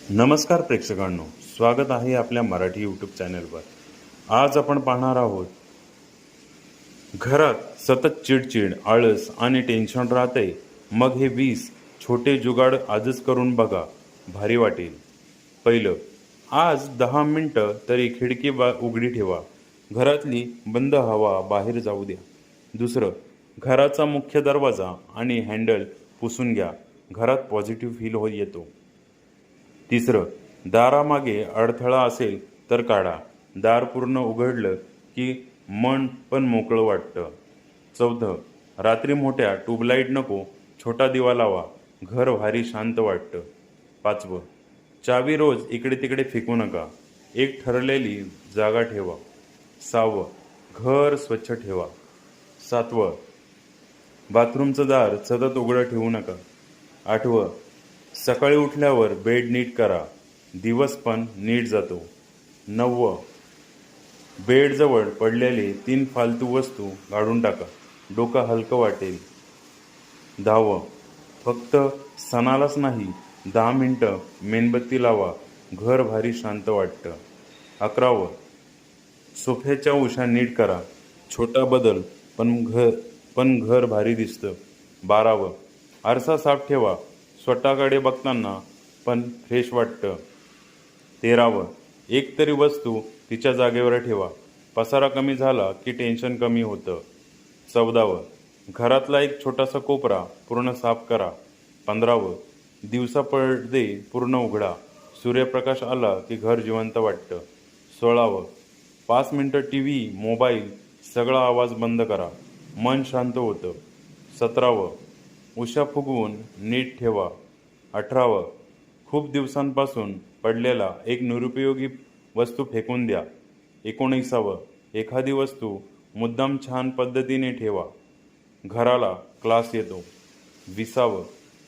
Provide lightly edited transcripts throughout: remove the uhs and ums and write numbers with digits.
नमस्कार प्रेक्षकांनो, स्वागत आहे आपल्या मराठी यूट्यूब चॅनलवर। आज आपण पाहणार आहोत, घरात सतत चिडचिड, आळस आणि टेन्शन राहते, मग हे 20 छोटे जुगाड आजच करून बघा, भारी वाटेल। पहिलं, आज 10 मिनिटं तरी खिडकी उघडी ठेवा, घरातली बंद हवा बाहेर जाऊ द्या। दुसरं, घराचा मुख्य दरवाजा आणि हँडल पुसून घ्या, घरात पॉझिटिव्ह फील येतो। तिसरं, दारामागे अडथळा असेल तर काढा, दार पूर्ण उघडलं की मन पण मोकळं वाटतं। चौथं, रात्री मोठ्या ट्यूबलाईट नको, छोटा दिवा लावा, घर भारी शांत वाटतं। पाचवं, चावी रोज इकडे तिकडे फेकू नका, एक ठरलेली जागा ठेवा। सहावं, घर स्वच्छ ठेवा। सातवं, बाथरूमचं दार सतत उघडं ठेवू नका। आठवं, सकाळी उठल्यावर बेड नीट करा, दिवस पण नीट जातो। नववं, बेडजवळ पडलेले 3 फालतू वस्तू काढून टाका, डोकं हलकं वाटेल। 10वं, फक्त सणालाच नाही, 10 मिनिटं मेणबत्ती लावा, घर भारी शांत वाटतं। 11वं, सोफ्याच्या उशा नीट करा, छोटा बदल पण घर भारी दिसतं। 12वं, आरसा साफ ठेवा, स्वतःकडे बघताना पण फ्रेश वाटतं। 13वं, एक तरी वस्तू तिच्या जागेवर ठेवा, पसारा कमी झाला की टेन्शन कमी होतं। 14वं, घरातला एक छोटासा कोपरा पूर्ण साफ करा। 15वं, दिवसा पडदे पूर्ण उघडा, सूर्यप्रकाश आला की घर जिवंत वाटतं। 16वं, 5 मिनिटं टीव्ही, मोबाईल सगळा आवाज बंद करा, मन शांत होतं। 17वं, उशा फुगवून नीट ठेवा। 18वं, खूप दिवसांपासून पडलेला एक निरुपयोगी वस्तू फेकून द्या। 19वं, एखादी वस्तू मुद्दाम छान पद्धतीने ठेवा, घराला क्लास येतो। 20वं,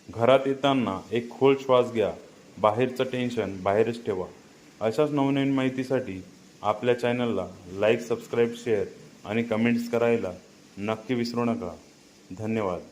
घरात येताना एक खोल श्वास घ्या, बाहेरचं टेन्शन बाहेरच ठेवा। अशाच नवनवीन माहितीसाठी आपल्या चॅनलला लाईक, सबस्क्राईब, शेअर आणि कमेंट्स करायला नक्की विसरू नका। धन्यवाद।